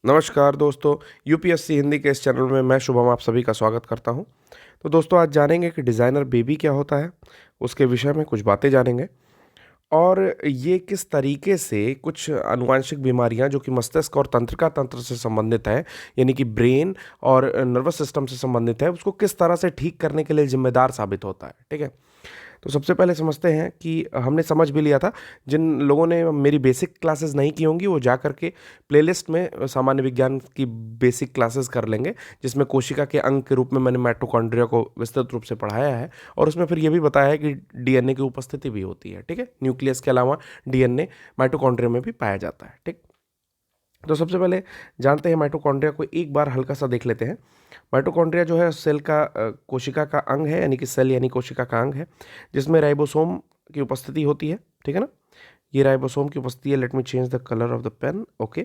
नमस्कार दोस्तों, यूपीएससी हिंदी के इस चैनल में मैं शुभम आप सभी का स्वागत करता हूं। तो दोस्तों आज जानेंगे कि डिज़ाइनर बेबी क्या होता है, उसके विषय में कुछ बातें जानेंगे और ये किस तरीके से कुछ आनुवांशिक बीमारियां जो कि मस्तिष्क और तंत्रिका तंत्र से संबंधित है, यानी कि ब्रेन और नर्वस सिस्टम से संबंधित है, उसको किस तरह से ठीक करने के लिए जिम्मेदार साबित होता है। ठीक है, तो सबसे पहले समझते हैं कि हमने समझ भी लिया था। जिन लोगों ने मेरी बेसिक क्लासेस नहीं की होंगी वो जा करके प्लेलिस्ट में सामान्य विज्ञान की बेसिक क्लासेस कर लेंगे, जिसमें कोशिका के अंग के रूप में मैंने माइटोकॉन्ड्रिया को विस्तृत रूप से पढ़ाया है और उसमें फिर ये भी बताया है कि डीएनए की उपस्थिति भी होती है। ठीक है, न्यूक्लियस के अलावा डीएनए माइटोकॉन्ड्रिया में भी पाया जाता है। ठीक, तो सबसे पहले जानते हैं माइटोकॉन्ड्रिया को, एक बार हल्का सा देख लेते हैं। माइटोकॉन्ड्रिया जो है सेल का कोशिका का अंग है, यानी कि सेल यानी कोशिका का अंग है, जिसमें राइबोसोम की उपस्थिति होती है। ठीक है ना, ये राइबोसोम की उपस्थिति है। Let me change the colour of the pen. Okay,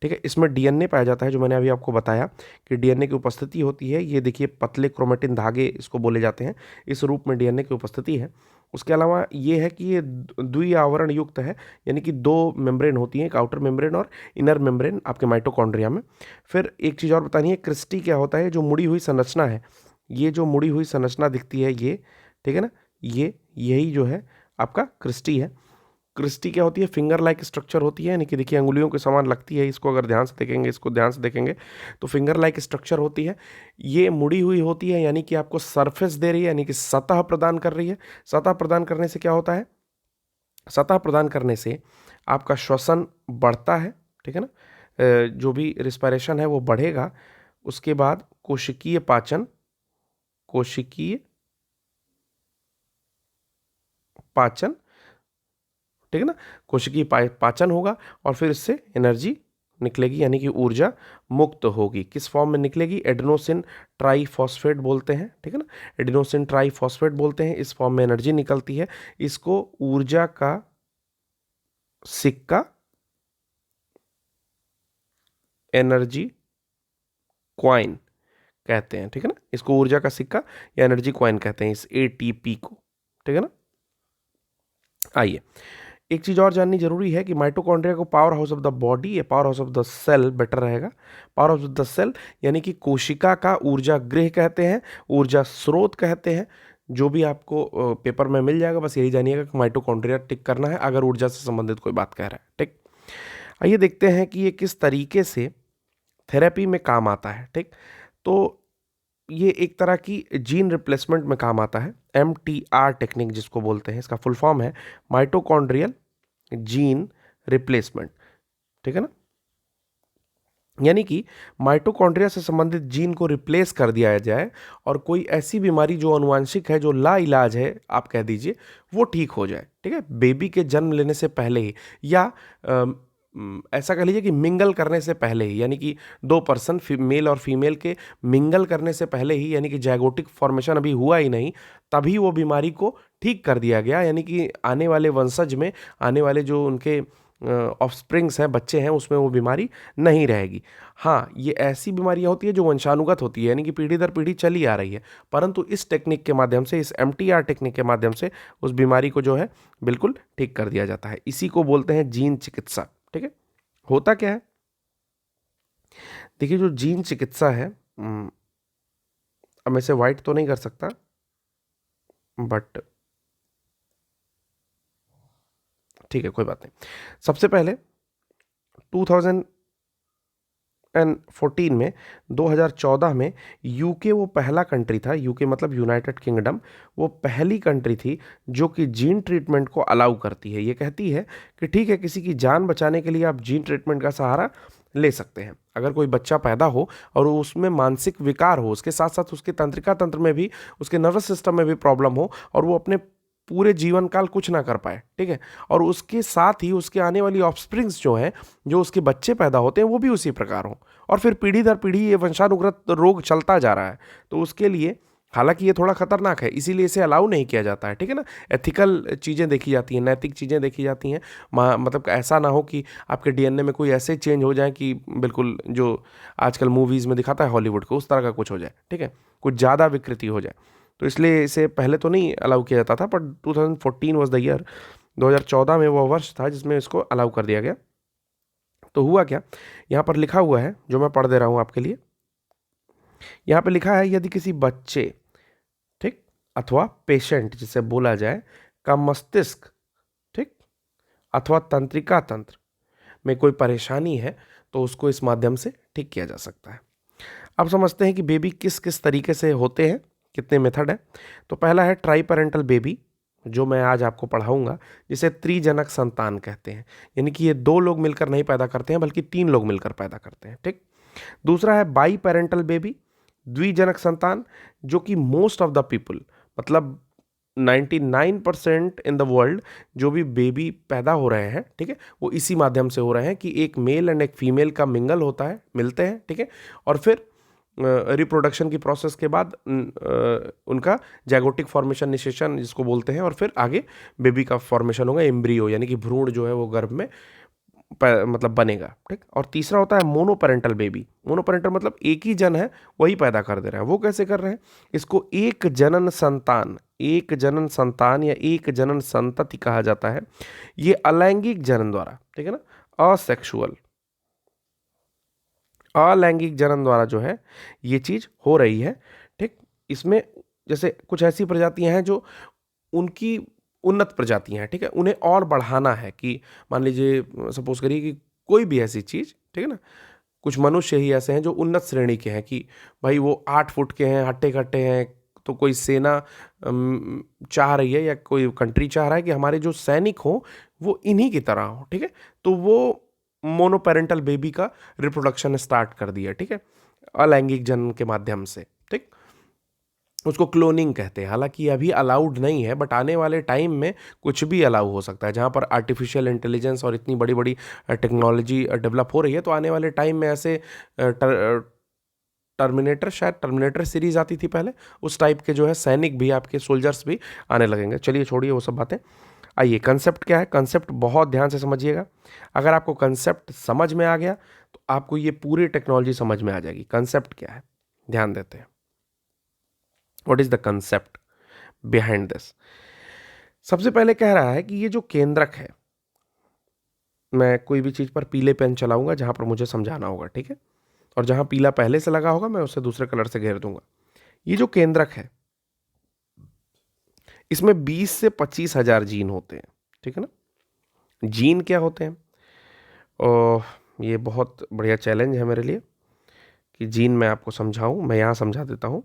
ठीक है। इसमें डीएनए पाया जाता है, जो मैंने अभी आपको बताया कि डीएनए की उपस्थिति होती है। ये देखिए पतले क्रोमेटिन धागे इसको बोले जाते हैं, इस रूप में डीएनए की उपस्थिति है। उसके अलावा ये है कि ये द्विआवरण युक्त है, यानी कि दो मेम्ब्रेन होती हैं, एक आउटर मेम्ब्रेन और इनर मेम्ब्रेन आपके माइटोकॉन्ड्रिया में। फिर एक चीज़ और बतानी है, क्रिस्टी क्या होता है, जो मुड़ी हुई संरचना है, ये जो मुड़ी हुई संरचना दिखती है ये, ठीक है ना, ये यही जो है आपका क्रिस्टी है। क्रिस्टी क्या होती है, फिंगर लाइक स्ट्रक्चर होती है, यानी कि देखिए अंगुलियों के समान लगती है। इसको अगर ध्यान से देखेंगे, इसको ध्यान से देखेंगे तो फिंगर लाइक स्ट्रक्चर होती है। ये मुड़ी हुई होती है, यानी कि आपको सरफेस दे रही है, यानी कि सतह प्रदान कर रही है। सतह प्रदान करने से क्या होता है, सतह प्रदान करने से आपका श्वसन बढ़ता है। ठीक है ना, जो भी रिस्पायरेशन है वो बढ़ेगा। उसके बाद कोशिकीय पाचन, कोशिकीय पाचन, ठीक है ना, कोशिकीय पाचन होगा और फिर इससे एनर्जी निकलेगी, यानी कि ऊर्जा मुक्त होगी। किस फॉर्म में निकलेगी, एडेनोसिन ट्राईफॉस्फेट बोलते हैं। ठीक है ना, एडेनोसिन ट्राईफॉस्फेट बोलते हैं, इस फॉर्म में एनर्जी निकलती है। इसको ऊर्जा का सिक्का, एनर्जी क्वाइन कहते हैं। ठीक है ना, इसको ऊर्जा का सिक्का या एनर्जी क्वाइन कहते हैं, इस एटीपी को। ठीक है ना, आइए एक चीज और जाननी जरूरी है कि माइटोकॉन्ड्रिया को powerhouse of the body या powerhouse of the cell better रहेगा। Powerhouse of the cell यानी कि कोशिका का ऊर्जा गृह कहते हैं, ऊर्जा स्रोत कहते हैं। जो भी आपको पेपर में मिल जाएगा, बस यही जानिएगा कि माइटोकॉन्ड्रिया टिक करना है अगर ऊर्जा से संबंधित कोई बात कह रहा है। ठीक, आइए देखते हैं कि ये किस तरीके से थेरेपी में काम आता है। ठीक, तो ये एक तरह की जीन रिप्लेसमेंट में काम आता है, MTR टेक्निक जिसको बोलते हैं। इसका फुल फॉर्म है माइटोकॉन्ड्रियल जीन रिप्लेसमेंट। ठीक है ना, यानी कि माइटोकॉन्ड्रिया से संबंधित जीन को रिप्लेस कर दिया जाए और कोई ऐसी बीमारी जो आनुवांशिक है, जो लाइलाज है आप कह दीजिए, वो ठीक हो जाए। ठीक है, बेबी के जन्म लेने से पहले ही या ऐसा कह लीजिए कि मिंगल करने से पहले ही, यानी कि दो पर्सन मेल और फीमेल के मिंगल करने से पहले ही, यानी कि जाइगोटिक फॉर्मेशन अभी हुआ ही नहीं, तभी वो बीमारी को ठीक कर दिया गया। यानी कि आने वाले वंशज में, आने वाले जो उनके ऑफस्प्रिंग्स हैं, बच्चे हैं, उसमें वो बीमारी नहीं रहेगी। हाँ, ये ऐसी बीमारियां होती है जो वंशानुगत होती है, यानी कि पीढ़ी दर पीढ़ी चली आ रही है, परंतु इस टेक्निक के माध्यम से, इस MTR टेक्निक के माध्यम से उस बीमारी को जो है बिल्कुल ठीक कर दिया जाता है। इसी को बोलते हैं जीन चिकित्सा। ठीक है, होता क्या है, देखिए जो जीन चिकित्सा है, अब मैं इसे वाइट तो नहीं कर सकता, बट ठीक है कोई बात नहीं। सबसे पहले 2014 में, 2014 में यूके वो पहला कंट्री था, यूके मतलब यूनाइटेड किंगडम, वो पहली कंट्री थी जो कि जीन ट्रीटमेंट को अलाउ करती है। ये कहती है कि ठीक है, किसी की जान बचाने के लिए आप जीन ट्रीटमेंट का सहारा ले सकते हैं। अगर कोई बच्चा पैदा हो और उसमें मानसिक विकार हो, उसके साथ साथ उसके तंत्रिका तंत्र में भी, उसके नर्वस सिस्टम में भी प्रॉब्लम हो और वो अपने पूरे जीवन काल कुछ ना कर पाए, ठीक है, और उसके साथ ही उसके आने वाली ऑफस्प्रिंग्स जो हैं, जो उसके बच्चे पैदा होते हैं, वो भी उसी प्रकार हों, और फिर पीढ़ी दर पीढ़ी ये वंशानुगत रोग चलता जा रहा है, तो उसके लिए हालांकि ये थोड़ा खतरनाक है, इसीलिए इसे अलाउ नहीं किया जाता है। ठीक है ना, एथिकल चीज़ें देखी जाती हैं, नैतिक चीज़ें देखी जाती हैं। मतलब ऐसा ना हो कि आपके डीएनए में कोई ऐसे चेंज हो जाए कि बिल्कुल जो आजकल मूवीज़ में दिखाता है हॉलीवुड को, उस तरह का कुछ हो जाए। ठीक है, कुछ ज़्यादा विकृति हो जाए, तो इसलिए इसे पहले तो नहीं अलाउ किया जाता था, पर 2014 वॉज द ईयर, 2014 में वो वर्ष था जिसमें इसको अलाउ कर दिया गया। तो हुआ क्या, यहाँ पर लिखा हुआ है, जो मैं पढ़ दे रहा हूँ आपके लिए। यहाँ पे लिखा है, यदि किसी बच्चे, ठीक, अथवा पेशेंट जिसे बोला जाए, का मस्तिष्क, ठीक, अथवा तंत्रिका तंत्र में कोई परेशानी है तो उसको इस माध्यम से ठीक किया जा सकता है। अब समझते हैं कि बेबी किस किस तरीके से होते हैं, कितने मेथड है। तो पहला है ट्राई पेरेंटल बेबी, जो मैं आज आपको पढ़ाऊंगा, जिसे त्रिजनक संतान कहते हैं, यानी कि ये 2 लोग मिलकर नहीं पैदा करते हैं बल्कि 3 लोग मिलकर पैदा करते हैं, ठीक। दूसरा है बाई पेरेंटल बेबी, द्विजनक संतान, जो कि मोस्ट ऑफ द पीपल, मतलब 99% इन द वर्ल्ड जो भी बेबी पैदा हो रहे हैं, ठीक है, वो इसी माध्यम से हो रहे हैं कि एक मेल एंड एक फीमेल का मिंगल होता है, मिलते हैं, ठीक है, और फिर रिप्रोडक्शन की प्रोसेस के बाद उनका जैगोटिक फॉर्मेशन, निषेचन जिसको बोलते हैं, और फिर आगे बेबी का फॉर्मेशन होगा, एम्ब्रियो यानी कि भ्रूण जो है वो गर्भ में मतलब बनेगा, ठीक। और तीसरा होता है मोनोपेरेंटल बेबी। मोनोपेरेंटल मतलब एक ही जन है, वही पैदा कर दे रहा है। वो कैसे कर रहे हैं, इसको एक जनन संतान, एक जनन संतान या एक जनन संतति कहा जाता है। ये अलैंगिक जनन द्वारा, ठीक है ना, असेक्सुअल, अलैंगिक जनन द्वारा जो है ये चीज हो रही है, ठीक। इसमें जैसे कुछ ऐसी प्रजातियां हैं जो उनकी उन्नत प्रजातियां हैं, ठीक है, उन्हें और बढ़ाना है, कि मान लीजिए सपोज करिए कि कोई भी ऐसी चीज, ठीक है ना, कुछ मनुष्य ही ऐसे हैं जो उन्नत श्रेणी के हैं, कि भाई वो 8 फुट के हैं, हट्टे कट्टे हैं, तो कोई सेना चाह रही है या कोई कंट्री चाह रहा है कि हमारे जो सैनिक हो वो इन्हीं की तरह हो, ठीक है, तो वो मोनोपेरेंटल बेबी का रिप्रोडक्शन स्टार्ट कर दिया, ठीक है, अलैंगिक जनन के माध्यम से, ठीक। उसको क्लोनिंग कहते हैं। हालांकि ये अभी अलाउड नहीं है, बट आने वाले टाइम में कुछ भी अलाउ हो सकता है। जहाँ पर आर्टिफिशियल इंटेलिजेंस और इतनी बड़ी बड़ी टेक्नोलॉजी डेवलप हो रही है, तो आने वाले टाइम में ऐसे टर्मिनेटर, शायद टर्मिनेटर सीरीज आती थी पहले, उस टाइप के जो है सैनिक भी, आपके सोल्जर्स भी आने लगेंगे। चलिए छोड़िए वो सब बातें, आइए कंसेप्ट क्या है। कंसेप्ट बहुत ध्यान से समझिएगा। अगर आपको कंसेप्ट समझ में आ गया तो आपको ये पूरी टेक्नोलॉजी समझ में आ जाएगी। कंसेप्ट क्या है, ध्यान देते हैं। What is the concept behind this? सबसे पहले कह रहा है कि ये जो केंद्रक है, मैं कोई भी चीज पर पीले पेन चलाऊंगा जहां पर मुझे समझाना होगा, ठीक है, और जहां पीला पहले से लगा होगा मैं उसे दूसरे कलर से घेर दूंगा। ये जो केंद्रक है, इसमें 20 से 25 हजार जीन होते हैं, ठीक है ना। जीन क्या होते हैं? और ये बहुत बढ़िया चैलेंज है मेरे लिए कि जीन मैं आपको समझाऊं। मैं यहां समझा देता हूं।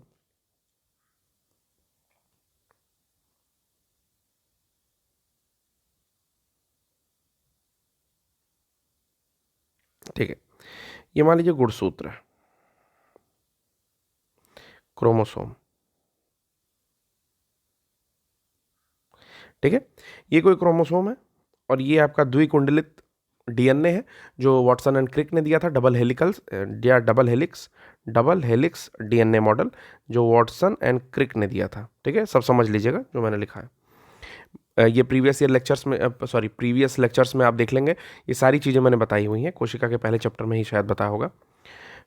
ठीक है, ये मान लीजिए गुणसूत्र है, क्रोमोसोम, ठीक है, ये कोई क्रोमोसोम है और ये आपका द्विकुंडलित डीएनए है जो वॉटसन एंड क्रिक ने दिया था, डबल हेलिकल्स या डबल हेलिक्स डीएनए मॉडल जो वॉटसन एंड क्रिक ने दिया था, ठीक है। सब समझ लीजिएगा जो मैंने लिखा है। ये प्रीवियस लेक्चर्स में आप देख लेंगे, ये सारी चीज़ें मैंने बताई हुई हैं, कोशिका के पहले चैप्टर में ही शायद बताया होगा।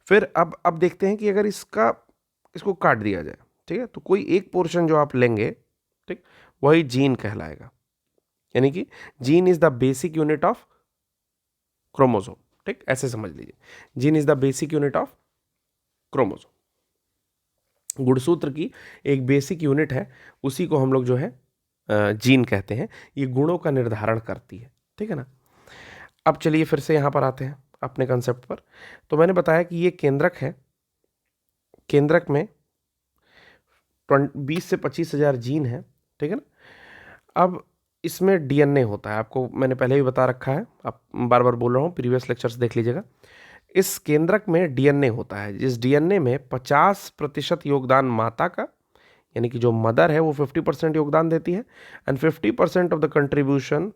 फिर अब देखते हैं कि अगर इसको काट दिया जाए, ठीक है, तो कोई एक पोर्शन जो आप लेंगे, ठीक, वही जीन कहलाएगा। यानी कि gene is the basic unit of chromosome, ठीक, ऐसे समझ लीजिए, gene is the basic unit of chromosome. गुणसूत्र की एक बेसिक यूनिट है, उसी को हम लोग जो है जीन कहते हैं। ये गुणों का निर्धारण करती है, ठीक है ना। अब चलिए फिर से यहां पर आते हैं अपने कंसेप्ट पर। तो मैंने बताया कि ये केंद्रक है, केंद्रक में 20 से 25 हजार जीन है, ठीक है ना। अब इसमें डीएनए होता है, आपको मैंने पहले भी बता रखा है, अब बार बार बोल रहा हूँ, प्रीवियस लेक्चर्स देख लीजिएगा। इस केंद्रक में डीएनए होता है, जिस डीएनए में 50% योगदान माता का, यानी कि जो मदर है वो 50% योगदान देती है, and 50% of the contribution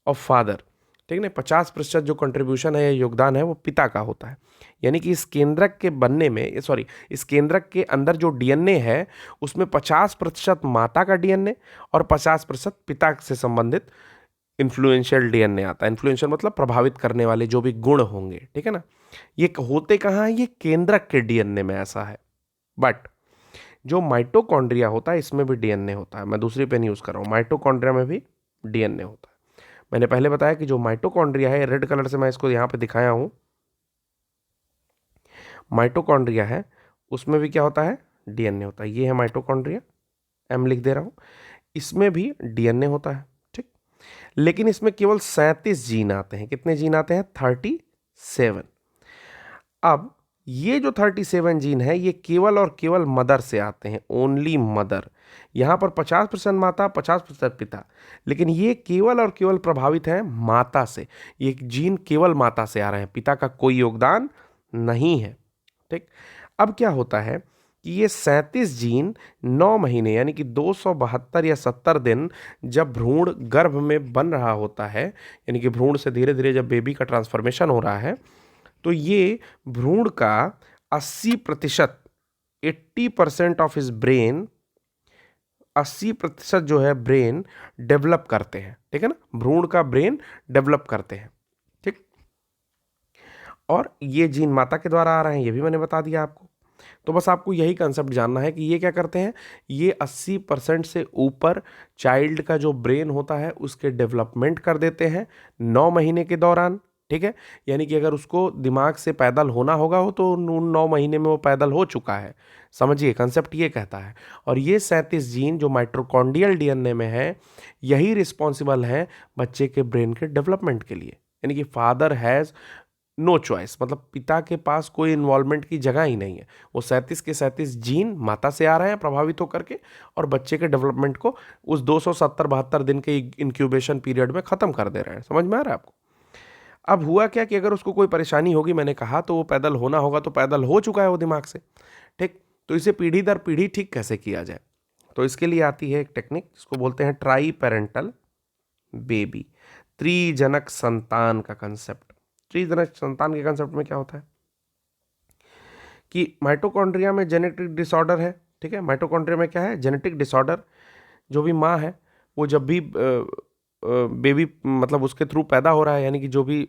of father, ठीक है। 50% जो कंट्रीब्यूशन है या योगदान है वो पिता का होता है। यानी कि इस केंद्रक के बनने में, इस केंद्रक के अंदर जो डीएनए है उसमें 50% माता का डीएनए और 50% पिता से संबंधित इन्फ्लुएंशियल डीएनए आता है। इन्फ्लुएंशियल मतलब प्रभावित करने वाले जो भी गुण होंगे, ठीक है ना। ये होते कहाँ हैं? ये केंद्रक के डीएनए में ऐसा है। बट जो माइटोकॉन्ड्रिया होता है इसमें भी डीएनए होता है। मैं दूसरी पेन यूज कर रहा हूँ, माइटोकॉन्ड्रिया में भी डीएनए होता है। मैंने पहले बताया कि जो माइटोकॉन्ड्रिया है, रेड कलर से मैं इसको यहाँ पे दिखाया हूँ, माइटोकॉन्ड्रिया है, उसमें भी क्या होता है, डीएनए होता है। ये है माइटोकॉन्ड्रिया, एम लिख दे रहा हूँ, इसमें भी डीएनए होता है, ठीक। लेकिन इसमें केवल 37 जीन आते हैं। कितने जीन आते हैं? 37। अब ये जो 37 जीन है ये केवल और केवल मदर से आते हैं, ओनली मदर। यहाँ पर 50% माता, 50% पिता, लेकिन ये केवल और केवल प्रभावित है माता से। ये जीन केवल माता से आ रहे हैं, पिता का कोई योगदान नहीं है, ठीक। अब क्या होता है कि ये 37 जीन 9 महीने यानी कि 272 या 70 दिन जब भ्रूण गर्भ में बन रहा होता है, यानी कि भ्रूण से धीरे धीरे जब बेबी का ट्रांसफॉर्मेशन हो रहा है, तो ये भ्रूण का 80%, 80% ऑफ इस ब्रेन, 80% जो है ब्रेन डेवलप करते हैं, ठीक है ना, भ्रूण का ब्रेन डेवलप करते हैं, ठीक। और ये जीन माता के द्वारा आ रहे हैं, ये भी मैंने बता दिया आपको। तो बस आपको यही कंसेप्ट जानना है कि ये क्या करते हैं, ये 80% से ऊपर चाइल्ड का जो ब्रेन होता है उसके डेवलपमेंट कर देते हैं 9 महीने के दौरान, ठीक है। यानी कि अगर उसको दिमाग से पैदल होना होगा हो तो 9 महीने में वो पैदल हो चुका है। समझिए, कंसेप्ट ये कहता है। और ये 37 जीन जो माइटोकॉन्ड्रियल डीएनए में है, यही रिस्पॉन्सिबल है बच्चे के ब्रेन के डेवलपमेंट के लिए। यानी कि फादर हैज़ नो चॉइस, मतलब पिता के पास कोई इन्वॉल्वमेंट की जगह ही नहीं है। वो 37 के 37 जीन माता से आ रहे हैं प्रभावित होकर के, और बच्चे के डेवलपमेंट को उस 270-72 दिन के इंक्यूबेशन पीरियड में खत्म कर दे रहे हैं। समझ में आ रहा है आपको? अब हुआ क्या कि अगर उसको कोई परेशानी होगी, मैंने कहा, तो वो पैदल होना होगा, तो पैदल हो चुका है वो दिमाग से, ठीक। तो इसे पीढ़ी दर पीढ़ी ठीक कैसे किया जाए, तो इसके लिए आती है एक टेक्निक जिसको बोलते हैं ट्राई पेरेंटल बेबी, त्रिजनक संतान का कंसेप्ट। त्रिजनक संतान के कंसेप्ट में क्या होता है कि माइटोकॉन्ड्रिया में जेनेटिक डिसऑर्डर है, ठीक है। माइटोकॉन्ड्रिया में क्या है? Genetic disorder. जो भी माँ है वो जब भी बेबी मतलब उसके थ्रू पैदा हो रहा है, यानी कि जो भी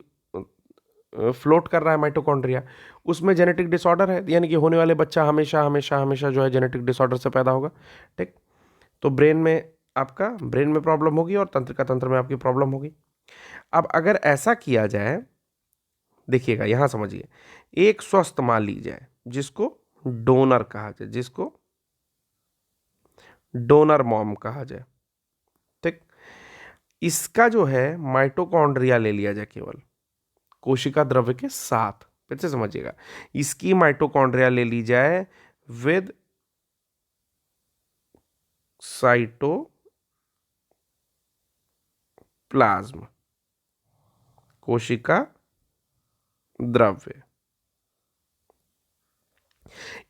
फ्लोट कर रहा है माइटोकॉन्ड्रिया, उसमें जेनेटिक डिसऑर्डर है, यानी कि होने वाले बच्चा हमेशा हमेशा हमेशा जो है जेनेटिक डिसऑर्डर से पैदा होगा, ठीक। तो ब्रेन में आपका ब्रेन में प्रॉब्लम होगी और तंत्रिका तंत्र में आपकी प्रॉब्लम होगी। अब अगर ऐसा किया जाए, देखिएगा यहां समझिए, एक स्वस्थ मां ली जाए जिसको डोनर कहा जाए, जिसको डोनर मॉम कहा जाए, ठीक। इसका जो है माइटोकॉन्ड्रिया ले लिया जाए केवल कोशिका द्रव्य के साथ, फिर से समझिएगा, इसकी माइटोकॉन्ड्रिया ले ली जाए विद साइटोप्लाज्म, कोशिका द्रव्य,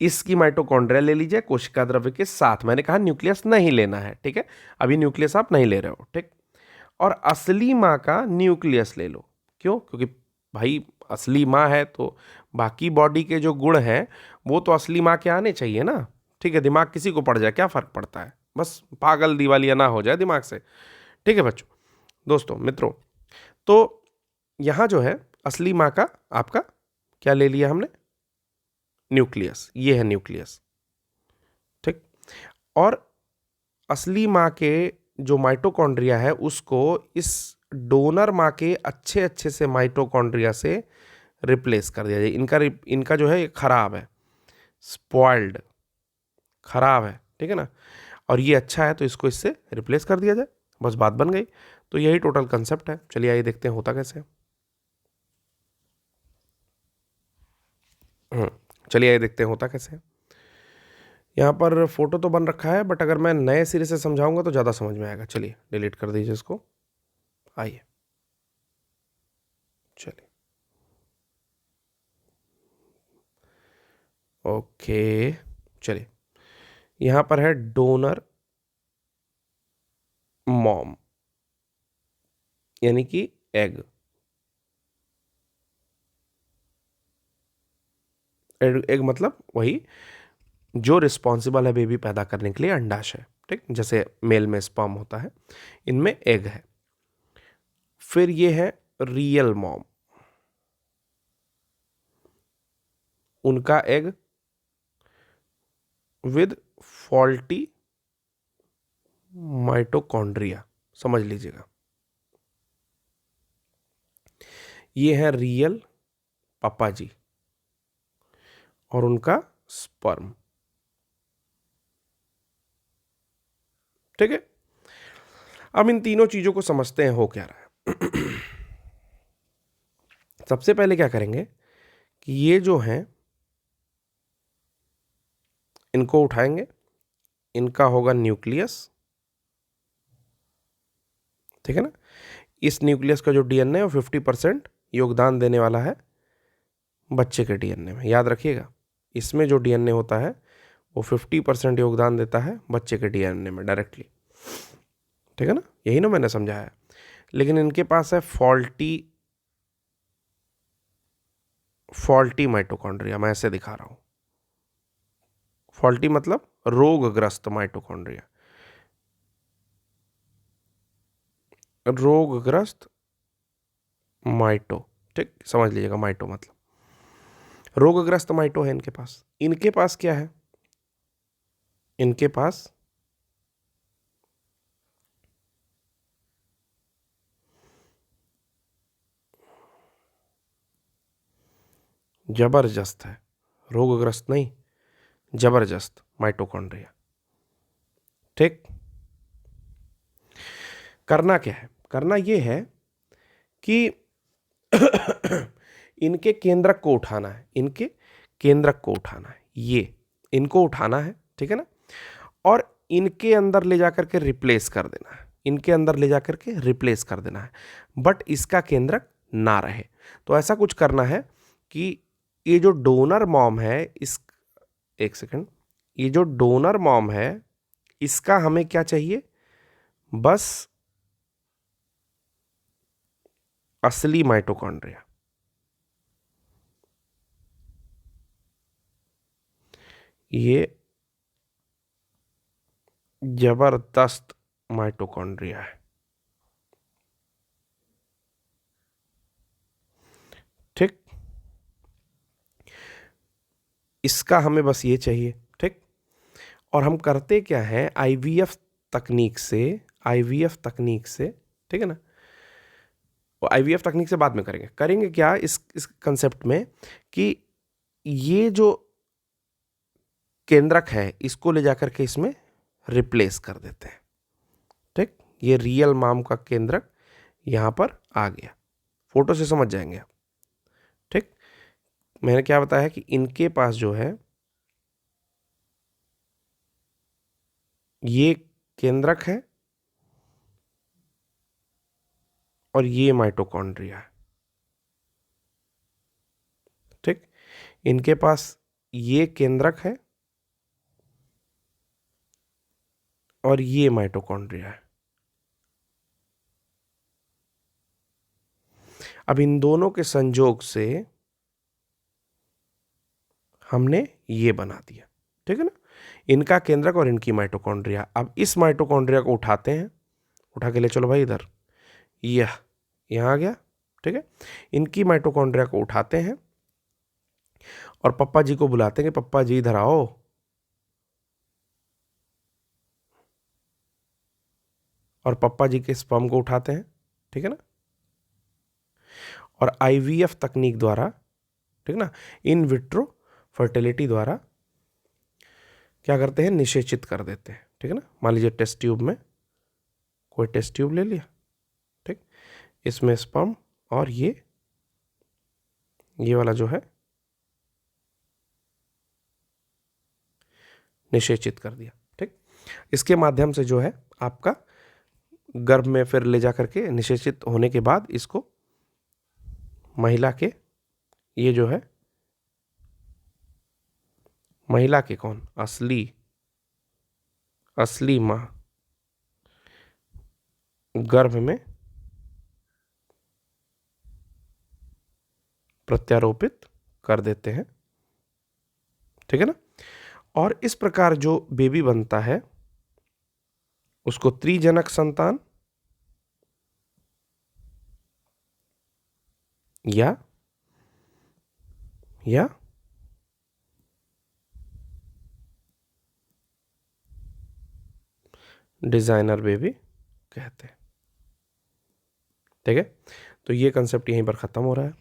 इसकी माइटोकॉन्ड्रिया ले लीजिए कोशिका द्रव्य के साथ। मैंने कहा न्यूक्लियस नहीं लेना है, ठीक है, अभी न्यूक्लियस आप नहीं ले रहे हो, ठीक। और असली माँ का न्यूक्लियस ले लो। क्यों? क्योंकि भाई असली माँ है तो बाकी बॉडी के जो गुण हैं वो तो असली माँ के आने चाहिए ना, ठीक है। दिमाग किसी को पड़ जाए क्या फर्क पड़ता है, बस पागल दिवालिया ना हो जाए दिमाग से, ठीक है बच्चों, दोस्तों, मित्रों। तो यहाँ जो है असली माँ का आपका क्या ले लिया हमने? न्यूक्लियस। ये है न्यूक्लियस, ठीक। और असली माँ के जो माइटोकॉन्ड्रिया है उसको इस डोनर माँ के अच्छे अच्छे से माइटोकॉन्ड्रिया से रिप्लेस कर दिया जाए। इनका जो है ये खराब है, स्पॉइल्ड, खराब है, ठीक है ना, और ये अच्छा है तो इसको इससे रिप्लेस कर दिया जाए, बस बात बन गई। तो यही टोटल कंसेप्ट है। चलिए आइए देखते हैं होता कैसे है। चलिए आइए देखते हैं होता कैसे है। यहाँ पर फोटो तो बन रखा है, बट अगर मैं नए सिरे से समझाऊंगा तो ज़्यादा समझ में आएगा। चलिए डिलीट कर दीजिए इसको, आइए, चलिए, ओके, चलिए, यहाँ पर है डोनर मॉम, यानी कि एग। एग मतलब वही जो रिस्पॉन्सिबल है बेबी पैदा करने के लिए, अंडाशय, ठीक। जैसे मेल में स्पर्म होता है, इनमें एग है। फिर ये है रियल मॉम, उनका एग विद फॉल्टी माइटोकॉन्ड्रिया, समझ लीजिएगा, ये है रियल पापा जी और उनका स्पर्म। ठीक है, अब इन तीनों चीजों को समझते हैं हो क्या रहा है। सबसे पहले क्या करेंगे कि ये जो हैं इनको उठाएंगे, इनका होगा न्यूक्लियस। ठीक है ना, इस न्यूक्लियस का जो डीएनए है वो 50% योगदान देने वाला है बच्चे के डीएनए में। याद रखिएगा, इसमें जो डीएनए होता है वो 50% योगदान देता है बच्चे के डीएनए में डायरेक्टली। ठीक है ना, यही ना मैंने समझाया। लेकिन इनके पास है फॉल्टी माइटोकॉन्ड्रिया। मैं ऐसे दिखा रहा हूं, फॉल्टी मतलब रोगग्रस्त माइटोकॉन्ड्रिया, रोगग्रस्त माइटो। ठीक, समझ लीजिएगा, माइटो मतलब रोगग्रस्त माइटो है इनके पास। इनके पास क्या है, इनके पास जबरदस्त है, रोगग्रस्त नहीं, जबरदस्त माइटोकॉन्ड्रिया। ठीक, करना क्या है, करना ये है कि इनके केंद्रक को उठाना है, इनके केंद्रक को उठाना है, ये इनको उठाना है। ठीक है ना, और इनके अंदर ले जाकर के रिप्लेस कर देना है, इनके अंदर ले जाकर के रिप्लेस कर देना है, बट इसका केंद्रक ना रहे। तो ऐसा कुछ करना है कि ये जो डोनर मॉम है, इस एक सेकंड, ये जो डोनर मॉम है इसका हमें क्या चाहिए, बस असली माइटोकॉन्ड्रिया। ये जबरदस्त माइटोकॉन्ड्रिया है। ठीक, इसका हमें बस ये चाहिए। ठीक, और हम करते क्या है, आईवीएफ तकनीक से, आईवीएफ तकनीक से, ठीक है ना, वो आईवीएफ तकनीक से बाद में करेंगे। करेंगे क्या इस कंसेप्ट में कि ये जो केंद्रक है इसको ले जाकर के इसमें रिप्लेस कर देते हैं। ठीक, ये रियल माम का केंद्रक यहां पर आ गया, फोटो से समझ जाएंगे आप। ठीक, मैंने क्या बताया कि इनके पास जो है ये केंद्रक है और ये माइटोकॉन्ड्रिया है। ठीक, इनके पास ये केंद्रक है और ये माइटोकॉन्ड्रिया है। अब इन दोनों के संयोग से हमने ये बना दिया। ठीक है ना, इनका केंद्रक और इनकी माइटोकॉन्ड्रिया। अब इस माइटोकॉन्ड्रिया को उठाते हैं, उठा के ले चलो भाई इधर, यह यहां आ गया। ठीक है, इनकी माइटोकॉन्ड्रिया को उठाते हैं और पप्पा जी को बुलाते हैं कि पप्पा जी इधर आओ। और पप्पा जी के स्पर्म को उठाते हैं। ठीक है ना, और आईवीएफ तकनीक द्वारा, ठीक ना, इन विट्रो फर्टिलिटी द्वारा क्या करते हैं, निषेचित कर देते हैं। ठीक है ना, मान लीजिए टेस्ट ट्यूब में, कोई टेस्ट ट्यूब ले लिया। ठीक, इसमें स्पर्म और ये वाला जो है निषेचित कर दिया। ठीक, इसके माध्यम से जो है आपका गर्भ में फिर ले जा करके निषेचित होने के बाद इसको महिला के, ये जो है महिला के कौन, असली मां गर्भ में प्रत्यारोपित कर देते हैं। ठीक है ना, और इस प्रकार जो बेबी बनता है उसको त्रिजनक संतान या डिजाइनर बेबी कहते हैं। ठीक है, तो ये कंसेप्ट यहीं पर ख़त्म हो रहा है।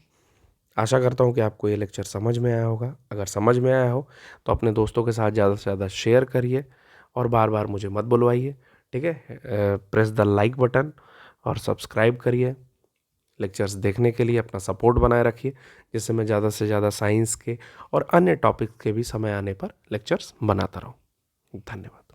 आशा करता हूँ कि आपको ये लेक्चर समझ में आया होगा। अगर समझ में आया हो तो अपने दोस्तों के साथ ज़्यादा से ज़्यादा शेयर करिए और बार बार मुझे मत बुलवाइए, ठीक है। प्रेस द लाइक बटन और सब्सक्राइब करिए। लेक्चर्स देखने के लिए अपना सपोर्ट बनाए रखिए, जिससे मैं ज़्यादा से ज़्यादा साइंस के और अन्य टॉपिक्स के भी समय आने पर लेक्चर्स बनाता रहूँ। धन्यवाद।